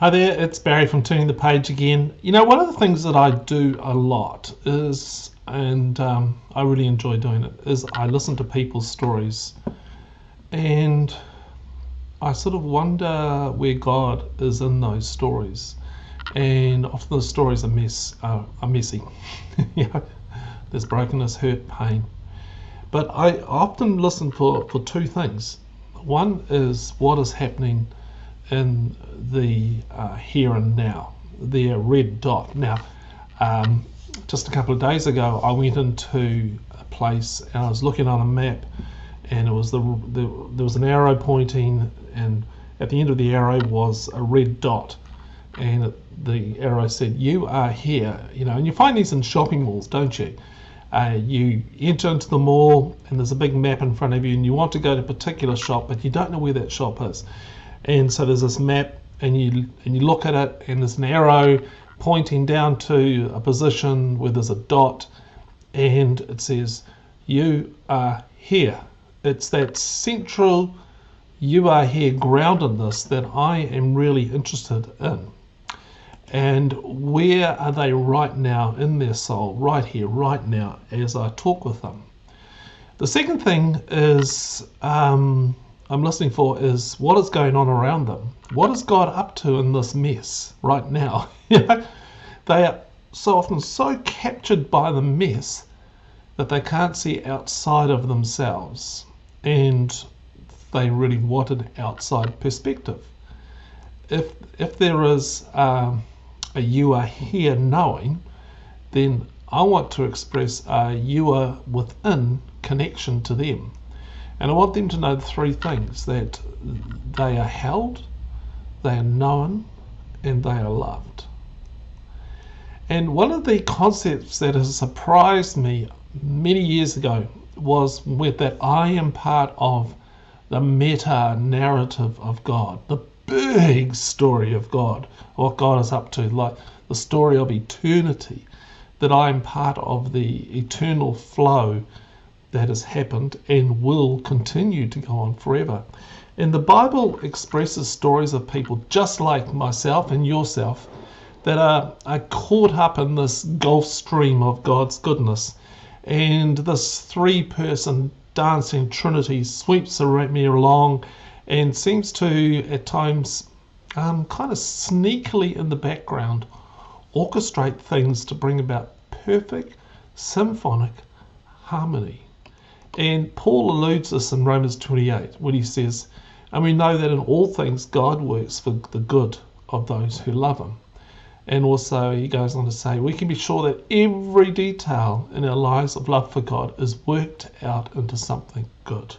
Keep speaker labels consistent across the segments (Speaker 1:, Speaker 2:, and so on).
Speaker 1: Hi there, it's Barry from Turning the Page again. You know, one of the things that I do a lot is, and I really enjoy doing it, is I listen to people's stories, and I sort of wonder where God is in those stories. And often the stories are messy. You know, there's brokenness, hurt, pain. But I often listen for two things. One is what is happening in the here and now, the red dot. Now, just a couple of days ago, I went into a place and I was looking on a map, and it was there was an arrow pointing, and at the end of the arrow was a red dot, and the arrow said, "You are here." You know, and you find these in shopping malls, don't you? You enter into the mall and there's a big map in front of you, and you want to go to a particular shop, but you don't know where that shop is. And so there's this map, and you look at it, and there's an arrow pointing down to a position where there's a dot, and it says, "You are here." It's that central "you are here" groundedness that I am really interested in. And where are they right now in their soul, right here, right now, as I talk with them? The second thing is I'm listening for is what is going on around them. What is God up to in this mess right now? They are so often so captured by the mess that they can't see outside of themselves, and they really want an outside perspective. If there is a "you are here" knowing, then I want to express a "you are within" connection to them. And I want them to know the three things: that they are held, they are known, and they are loved. And one of the concepts that has surprised me many years ago was with that I am part of the meta narrative of God, the big story of God, what God is up to, like the story of eternity, that I am part of the eternal flow that has happened and will continue to go on forever. And the Bible expresses stories of people just like myself and yourself that are caught up in this Gulf Stream of God's goodness. And this three-person dancing trinity sweeps me along and seems to, at times, kind of sneakily in the background, orchestrate things to bring about perfect symphonic harmony. And Paul alludes this in Romans 28 when he says, "And we know that in all things God works for the good of those who love him." And also he goes on to say, we can be sure that every detail in our lives of love for God is worked out into something good.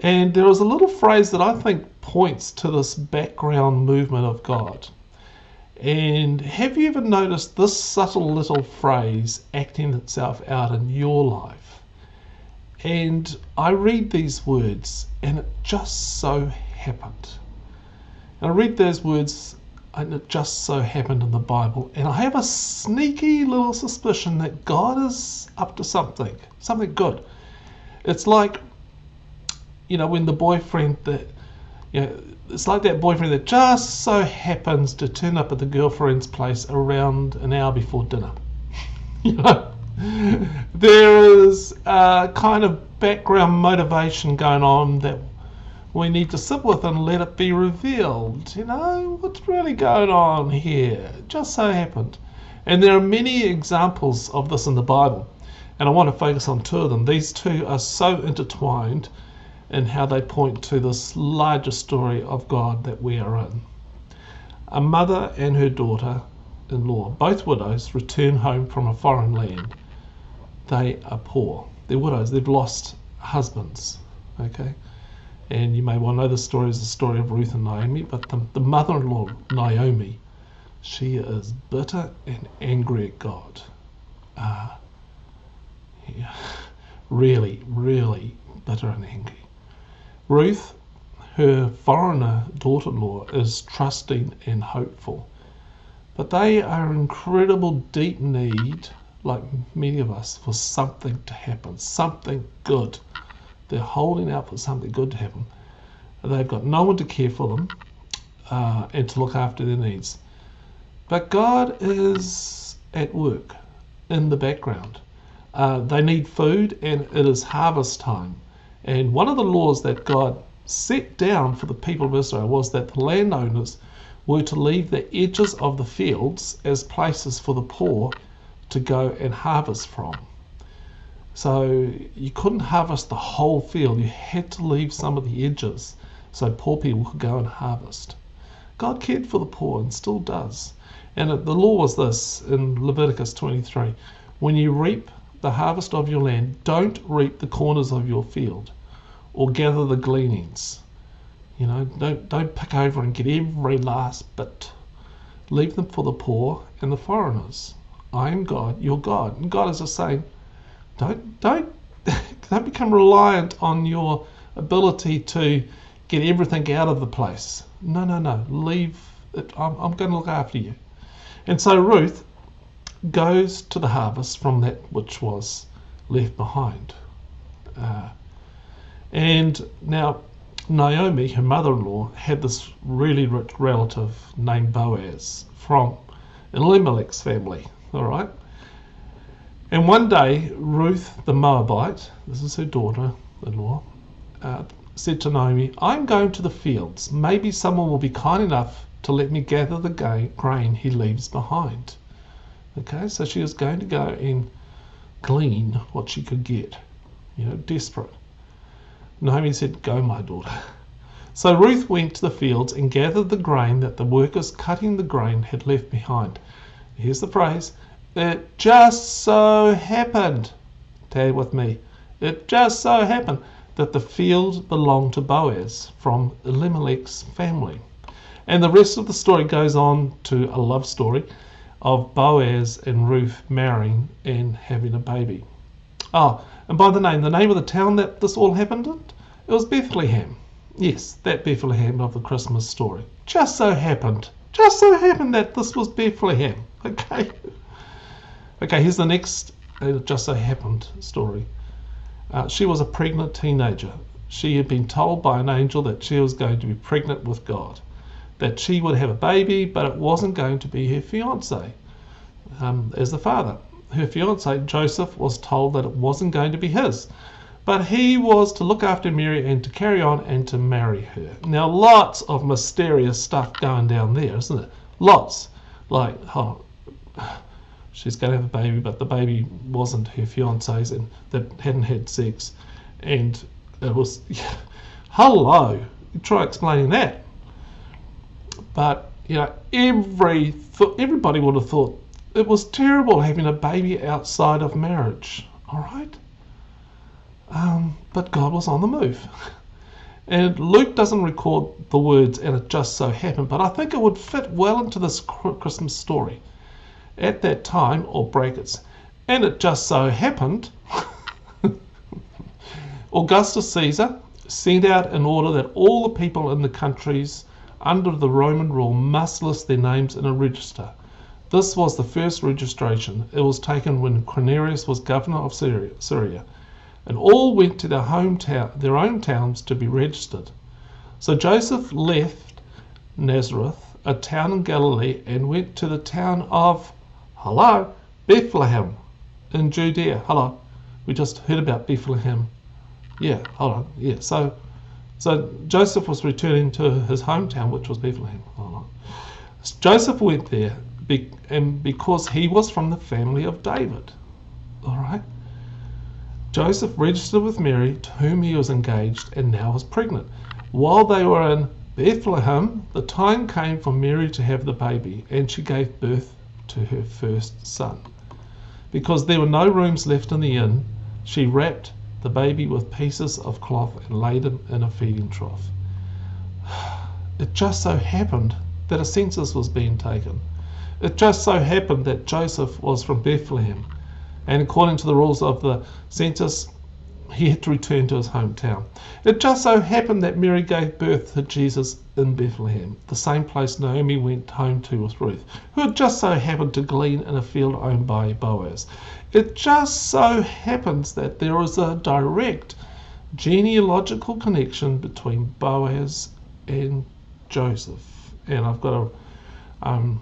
Speaker 1: And there is a little phrase that I think points to this background movement of God. And have you ever noticed this subtle little phrase acting itself out in your life? And I read these words, and it just so happened. And I read those words, and it just so happened in the Bible. And I have a sneaky little suspicion that God is up to something good. It's like, when the boyfriend it's like that boyfriend that just so happens to turn up at the girlfriend's place around an hour before dinner. There is a kind of background motivation going on that we need to sit with and let it be revealed. What's really going on here? It just so happened. And there are many examples of this in the Bible, and I want to focus on two of them. These two are so intertwined in how they point to this larger story of God that we are in. A mother and her daughter-in-law, both widows, return home from a foreign land. They are poor. They're widows. They've lost husbands. Okay? And you may well know the story is the story of Ruth and Naomi, but the mother-in-law, Naomi, she is bitter and angry at God. Really, really bitter and angry. Ruth, her foreigner daughter-in-law, is trusting and hopeful. But they are in incredible deep need, like many of us, for something to happen, something good. They're holding out for something good to happen. They've got no one to care for them. and to look after their needs. But God is at work in the background. They need food, and it is harvest time. And one of the laws that God set down for the people of Israel was that the landowners were to leave the edges of the fields as places for the poor to go and harvest from. So you couldn't harvest the whole field. You had to leave some of the edges so poor people could go and harvest. God cared for the poor and still does. And the law was this in Leviticus 23. When you reap the harvest of your land, don't reap the corners of your field or gather the gleanings. You know, don't pick over and get every last bit. Leave them for the poor and the foreigners. I am God, your God. And God is just saying, don't become reliant on your ability to get everything out of the place. No. Leave it. I'm going to look after you. And so Ruth goes to the harvest from that which was left behind. And now Naomi, her mother-in-law, had this really rich relative named Boaz from Elimelech's family. All right. And one day, Ruth the Moabite, this is her daughter-in-law, said to Naomi, I'm going to the fields. Maybe someone will be kind enough to let me gather the grain he leaves behind. Okay, so she was going to go and glean what she could get, desperate. Naomi said, go, my daughter. So Ruth went to the fields and gathered the grain that the workers cutting the grain had left behind. Here's the phrase, it just so happened, tag with me, it just so happened that the field belonged to Boaz from Elimelech's family. And the rest of the story goes on to a love story of Boaz and Ruth marrying and having a baby. Oh, and by the name of the town that this all happened in, it was Bethlehem. Yes, that Bethlehem of the Christmas story. Just so happened that this was Bethlehem. Okay, here's the next just so happened story. She was a pregnant teenager. She had been told by an angel that she was going to be pregnant with God, that she would have a baby, but it wasn't going to be her fiance as the father. Her fiance, Joseph, was told that it wasn't going to be his, but he was to look after Mary and to carry on and to marry her. Now, lots of mysterious stuff going down there, isn't it? Lots. Like, she's going to have a baby, but the baby wasn't her fiance's and they hadn't had sex. And it was, hello, try explaining that. But, everybody would have thought it was terrible having a baby outside of marriage, all right? But God was on the move. And Luke doesn't record the words, and it just so happened, but I think it would fit well into this Christmas story. At that time, or brackets, and it just so happened, Augustus Caesar sent out an order that all the people in the countries under the Roman rule must list their names in a register. This was the first registration. It was taken when Quirinius was governor of Syria, and all went to their own towns to be registered. So Joseph left Nazareth, a town in Galilee, and went to the town of, Bethlehem in Judea. We just heard about Bethlehem. So Joseph was returning to his hometown, which was Bethlehem. Joseph went there because he was from the family of David. All right. Joseph registered with Mary, to whom he was engaged, and now was pregnant. While they were in Bethlehem, the time came for Mary to have the baby, and she gave birth to her first son. Because there were no rooms left in the inn, she wrapped the baby with pieces of cloth and laid him in a feeding trough. It just so happened that a census was being taken. It just so happened that Joseph was from Bethlehem, and according to the rules of the census, he had to return to his hometown. It just so happened that Mary gave birth to Jesus in Bethlehem, the same place Naomi went home to with Ruth, who had just so happened to glean in a field owned by Boaz. It just so happens that there is a direct genealogical connection between Boaz and Joseph. and I've got a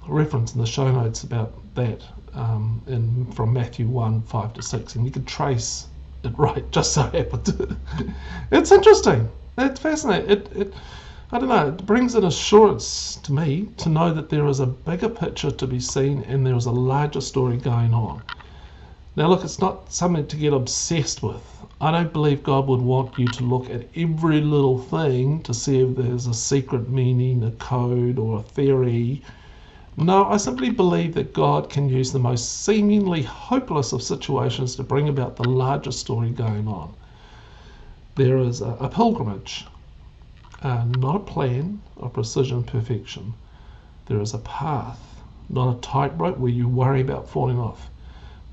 Speaker 1: reference in the show notes about that from Matthew 1:5-6, and you can trace it right, just so happened. It's interesting. It's fascinating. I don't know, it brings an assurance to me to know that there is a bigger picture to be seen and there is a larger story going on. Now look, it's not something to get obsessed with. I don't believe God would want you to look at every little thing to see if there's a secret meaning, a code, or a theory. No, I simply believe that God can use the most seemingly hopeless of situations to bring about the larger story going on. There is a pilgrimage, not a plan of precision and perfection. There is a path, not a tightrope where you worry about falling off.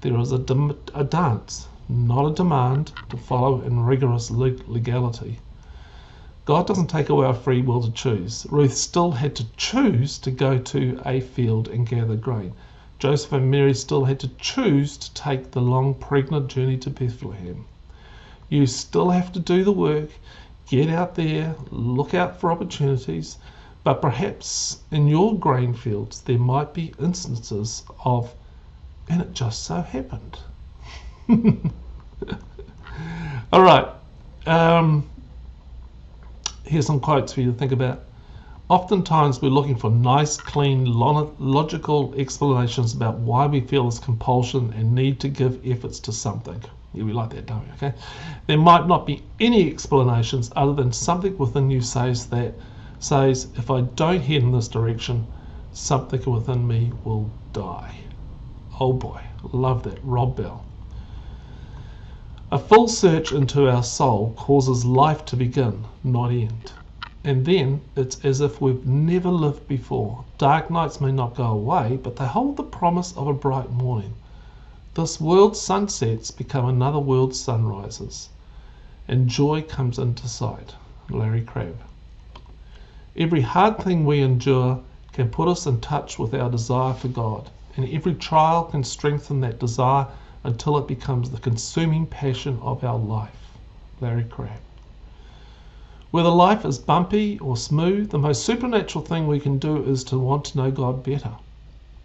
Speaker 1: There is a dance, not a demand to follow in rigorous legality. God doesn't take away our free will to choose. Ruth still had to choose to go to a field and gather grain. Joseph and Mary still had to choose to take the long pregnant journey to Bethlehem. You still have to do the work, get out there, look out for opportunities, but perhaps in your grain fields there might be instances of, and it just so happened. All right. Here's some quotes for you to think about. Oftentimes we're looking for nice, clean, logical explanations about why we feel this compulsion and need to give efforts to something. Yeah, we like that, don't we? Okay. There might not be any explanations other than something within you says, if I don't head in this direction, something within me will die. Oh boy, love that. Rob Bell. A full search into our soul causes life to begin, not end. And then it's as if we've never lived before. Dark nights may not go away, but they hold the promise of a bright morning. This world's sunsets become another world's sunrises, and joy comes into sight. Larry Crabb. Every hard thing we endure can put us in touch with our desire for God, and every trial can strengthen that desire until it becomes the consuming passion of our life. Larry Crabb. Whether life is bumpy or smooth, the most supernatural thing we can do is to want to know God better,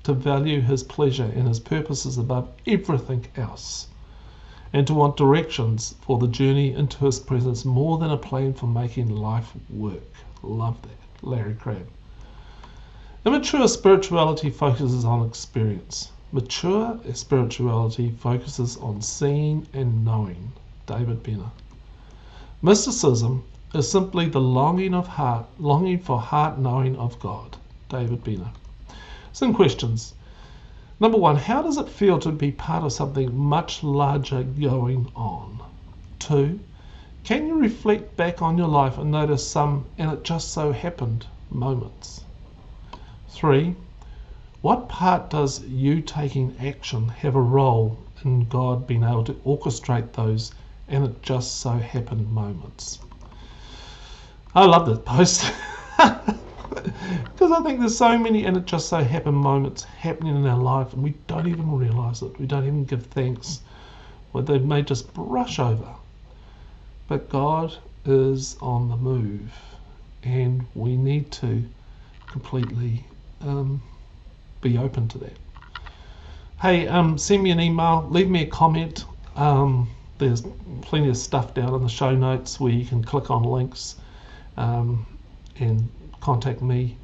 Speaker 1: to value His pleasure and His purposes above everything else, and to want directions for the journey into His presence more than a plan for making life work. Love that. Larry Crabb. Immature spirituality focuses on experience. Mature spirituality focuses on seeing and knowing. David Benner. Mysticism is simply the longing for heart knowing of God. David Benner. Some questions. Number one, how does it feel to be part of something much larger going on? 2, can you reflect back on your life and notice some "and it just so happened" moments? 3, what part does you taking action have a role in God being able to orchestrate those "and it just so happened" moments? I love this post because I think there's so many "and it just so happened" moments happening in our life and we don't even realize it. We don't even give thanks, or they may just brush over. But God is on the move and we need to completely be open to that. Hey, send me an email, leave me a comment. There's plenty of stuff down in the show notes where you can click on links and contact me.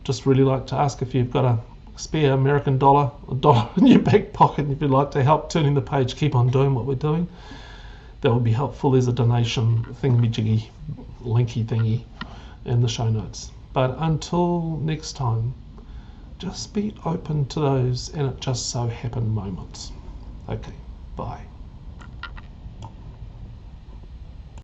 Speaker 1: Just really like to ask if you've got a spare American dollar, a dollar in your back pocket, and if you'd like to help turning the page, keep on doing what we're doing. That would be helpful. There's a donation thingy-majiggy, linky thingy in the show notes. But until next time, just be open to those "and it just so happened" moments. Okay, bye.